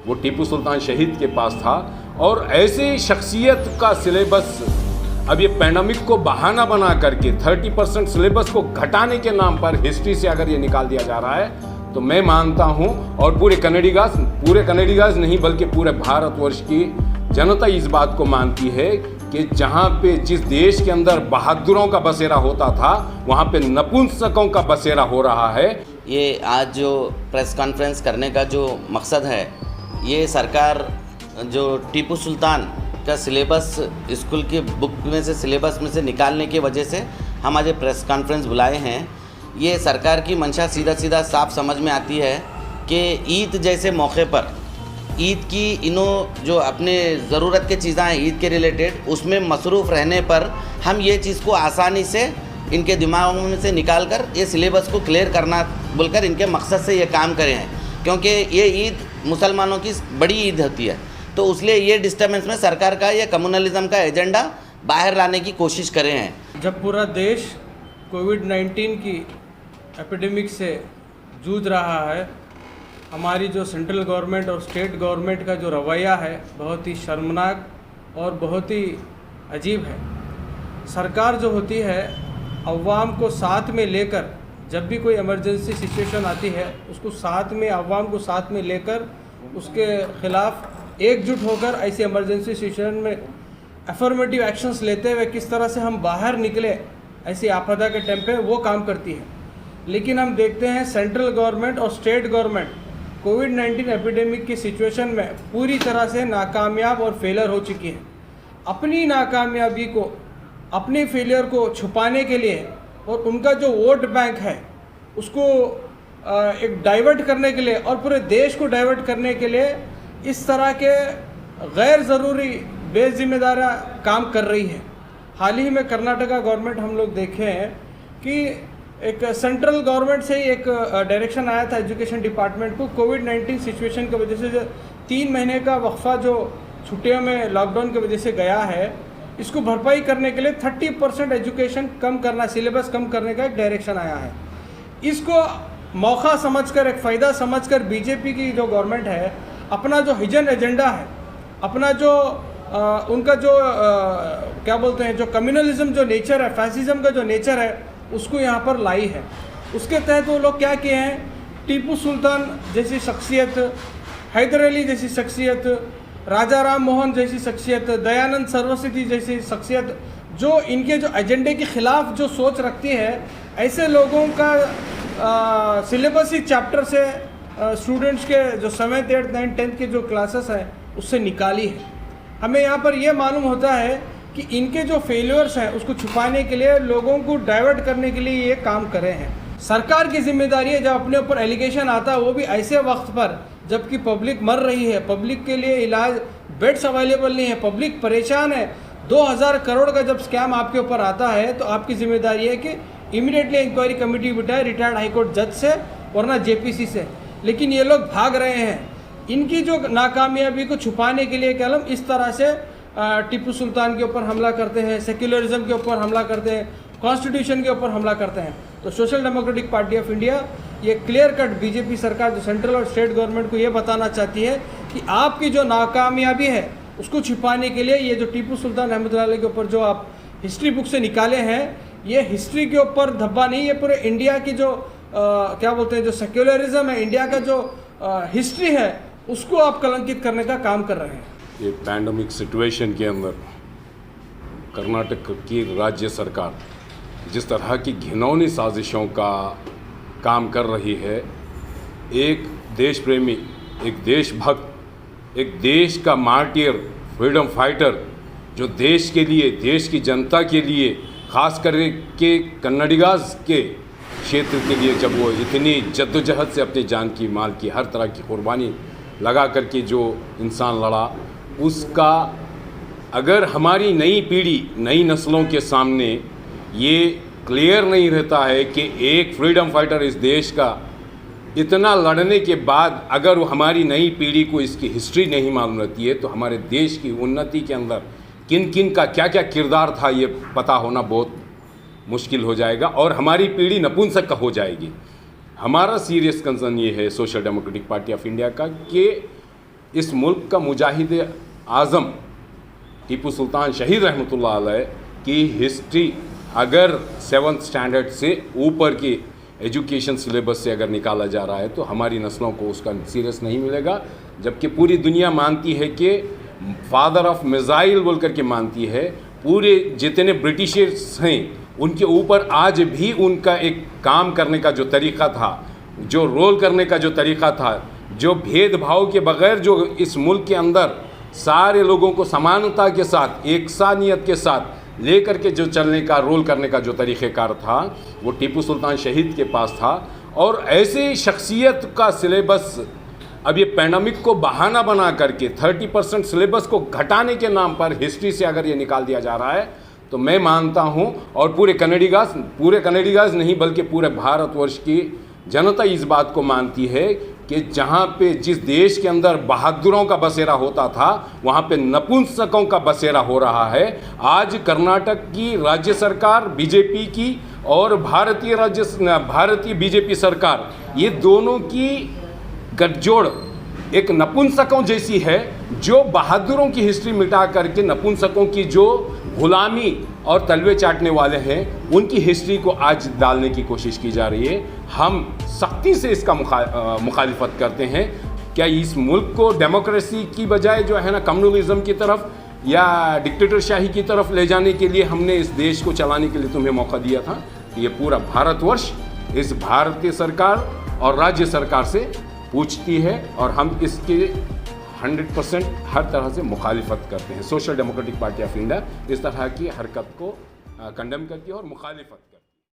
वो टीपू सुल्तान शहीद के पास था। और ऐसे शख्सियत का सिलेबस अब ये पैंडमिक को बहाना बना करके 30% सिलेबस को घटाने के नाम पर हिस्ट्री से अगर ये निकाल दिया जा रहा है तो मैं मानता हूँ, और पूरे कनेडिगाज नहीं बल्कि पूरे भारतवर्ष की जनता इस बात को मानती है कि जहाँ पे जिस देश के अंदर बहादुरों का बसेरा होता था वहाँ पे नपुंसकों का बसेरा हो रहा है। ये आज जो प्रेस कॉन्फ्रेंस करने का जो मकसद है, ये सरकार जो टीपू सुल्तान का सिलेबस स्कूल की बुक में से सिलेबस में से निकालने की वजह से हम आज प्रेस कॉन्फ्रेंस बुलाए हैं। ये सरकार की मंशा सीधा साफ समझ में आती है कि ईद जैसे मौके पर ईद की इन्हों जो अपने ज़रूरत के चीज़ें हैं ईद के रिलेटेड, उसमें मसरूफ़ रहने पर हम ये चीज़ को आसानी से इनके दिमागों में से निकाल कर ये सिलेबस को क्लियर करना बोलकर इनके मकसद से ये काम करे हैं, क्योंकि ये ईद मुसलमानों की बड़ी ईद होती है। तो इसलिए ये डिस्टर्बेंस में सरकार का ये कम्युनलिज्म का एजेंडा बाहर लाने की कोशिश करे हैं। जब पूरा देश कोविड-19 की एपिडेमिक से जूझ रहा है, हमारी जो सेंट्रल गवर्नमेंट और स्टेट गवर्नमेंट का जो रवैया है बहुत ही शर्मनाक और बहुत ही अजीब है। सरकार जो होती है अवाम को साथ में लेकर, जब भी कोई इमरजेंसी सिचुएशन आती है उसको साथ में, अवाम को साथ में लेकर उसके ख़िलाफ़ एकजुट होकर ऐसी इमरजेंसी सिचुएशन में अफर्मेटिव एक्शंस लेते हुए किस तरह से हम बाहर निकले ऐसी आपदा के टाइम पे वो काम करती है। लेकिन हम देखते हैं सेंट्रल गवर्नमेंट और स्टेट गवर्नमेंट कोविड-19 एपिडेमिक की सिचुएशन में पूरी तरह से नाकामयाब और फेलियर हो चुकी है। अपनी नाकामयाबी को, अपने फेलियर को छुपाने के लिए और उनका जो वोट बैंक है उसको एक डाइवर्ट करने के लिए और पूरे देश को डाइवर्ट करने के लिए इस तरह के गैर ज़रूरी बेजिम्मेदार काम कर रही है। हाल ही में कर्नाटका गवर्नमेंट हम लोग देखे हैं कि एक सेंट्रल गवर्नमेंट से ही एक डायरेक्शन आया था एजुकेशन डिपार्टमेंट को, कोविड-19 सिचुएशन की वजह से जो 3 महीने का वक्फा जो छुट्टियों में लॉकडाउन की वजह से गया है, इसको भरपाई करने के लिए 30% एजुकेशन कम करना, सिलेबस कम करने का एक डायरेक्शन आया है। इसको मौका समझकर, एक फ़ायदा समझकर बीजेपी की जो गवर्नमेंट है अपना जो हिजन एजेंडा है, अपना जो उनका जो क्या बोलते हैं, जो कम्युनलिज्म जो नेचर है, फैसिज्म का जो नेचर है उसको यहाँ पर लाई है। उसके तहत वो लोग क्या किए हैं, टीपू सुल्तान जैसी शख्सियत, हैदर अली जैसी शख्सियत, राजा राम मोहन जैसी शख्सियत, दयानंद सरस्वती जैसी शख्सियत, जो इनके जो एजेंडे के ख़िलाफ़ जो सोच रखती है, ऐसे लोगों का सिलेबस ही चैप्टर से स्टूडेंट्स के जो 7th 8th 9th 10th के जो क्लासेस हैं उससे निकाली है। हमें यहाँ पर यह मालूम होता है कि इनके जो फेलियर्स हैं उसको छुपाने के लिए, लोगों को डाइवर्ट करने के लिए ये काम करे हैं। सरकार की जिम्मेदारी है, जब अपने ऊपर एलिगेशन आता है वो भी ऐसे वक्त पर जबकि पब्लिक मर रही है, पब्लिक के लिए इलाज बेड्स अवेलेबल नहीं है, पब्लिक परेशान है। 2000 करोड़ का जब स्कैम आपके ऊपर आता है तो आपकी जिम्मेदारी है कि इमीडिएटली इंक्वायरी कमेटी बिठाए रिटायर्ड हाईकोर्ट जज से वरना जेपीसी से। लेकिन ये लोग भाग रहे हैं। इनकी जो नाकामयाबी को छुपाने के लिए कलम इस तरह से टीपू सुल्तान के ऊपर हमला करते हैं, सेक्युलरिज्म के ऊपर हमला करते हैं, कॉन्स्टिट्यूशन के ऊपर हमला करते हैं। तो social democratic party of India ये क्लियर कट बीजेपी सरकार जो सेंट्रल और स्टेट गवर्नमेंट को ये बताना चाहती है कि आपकी जो नाकामयाबी है उसको छिपाने के लिए ये जो टीपू सुल्तान रहमतुल्लाह अलैह के ऊपर जो आप हिस्ट्री बुक से निकाले हैं, ये हिस्ट्री के ऊपर धब्बा नहीं, ये पूरे इंडिया की जो क्या बोलते हैं, जो सेक्युलरिज्म है, इंडिया का जो हिस्ट्री है, उसको आप कलंकित करने का काम कर रहे हैं। ये पैंडमिक सिचुएशन के अंदर कर्नाटक की राज्य सरकार जिस तरह की घिनौनी साजिशों का काम कर रही है, एक देश प्रेमी, एक देशभक्त, एक देश का मार्टियर, फ्रीडम फाइटर, जो देश के लिए, देश की जनता के लिए, ख़ास करके कन्नडिगाज के क्षेत्र के लिए जब वो इतनी जद्दोजहद से अपनी जान की, माल की, हर तरह की कुर्बानी लगा करके जो इंसान लड़ा, उसका अगर हमारी नई पीढ़ी, नई नस्लों के सामने ये क्लियर नहीं रहता है कि एक फ्रीडम फाइटर इस देश का इतना लड़ने के बाद अगर वो हमारी नई पीढ़ी को इसकी हिस्ट्री नहीं मालूम रहती है, तो हमारे देश की उन्नति के अंदर किन किन का क्या क्या किरदार था ये पता होना बहुत मुश्किल हो जाएगा और हमारी पीढ़ी नपुंसक हो जाएगी। हमारा सीरियस कंसर्न ये है social democratic party of India का कि इस मुल्क का मुजाहिद आज़म टीपू सुल्तान शहीद रहमतुल्लाह अलैह की हिस्ट्री अगर 7th स्टैंडर्ड से ऊपर की एजुकेशन सिलेबस से अगर निकाला जा रहा है तो हमारी नस्लों को उसका सीरियस नहीं मिलेगा। जबकि पूरी दुनिया मानती है कि फादर ऑफ मिसाइल बोल करके मानती है, पूरे जितने ब्रिटिशर्स हैं उनके ऊपर आज भी उनका एक काम करने का जो तरीक़ा था, जो रोल करने का जो तरीक़ा था, जो भेदभाव के बग़ैर जो इस मुल्क के अंदर सारे लोगों को समानता के साथ, एकसानियत के साथ लेकर के जो चलने का, रोल करने का जो तरीक़ेकार था, वो टीपू सुल्तान शहीद के पास था। और ऐसे शख्सियत का सिलेबस अब ये पैंडमिक को बहाना बना करके 30% सिलेबस को घटाने के नाम पर हिस्ट्री से अगर ये निकाल दिया जा रहा है तो मैं मानता हूँ, और पूरे कनेडिगाज नहीं बल्कि पूरे भारतवर्ष की जनता इस बात को मानती है कि जहाँ पे जिस देश के अंदर बहादुरों का बसेरा होता था वहाँ पे नपुंसकों का बसेरा हो रहा है। आज कर्नाटक की राज्य सरकार बीजेपी की और भारतीय बीजेपी सरकार, ये दोनों की गठजोड़ एक नपुंसकों जैसी है, जो बहादुरों की हिस्ट्री मिटा करके नपुंसकों की जो गुलामी और तलवे चाटने वाले हैं उनकी हिस्ट्री को आज डालने की कोशिश की जा रही है। हम सख्ती से इसका मुखालिफत करते हैं। क्या इस मुल्क को डेमोक्रेसी की बजाय जो है ना कम्युनलिज्म की तरफ या डिक्टेटरशाही की तरफ ले जाने के लिए हमने इस देश को चलाने के लिए तुम्हें मौका दिया था? ये पूरा भारतवर्ष इस भारतीय सरकार और राज्य सरकार से पूछती है और हम इसके 100% हर तरह से मुखालिफत करते हैं। Social democratic party of India इस तरह की हरकत को कंडेम करती है और मुखालिफत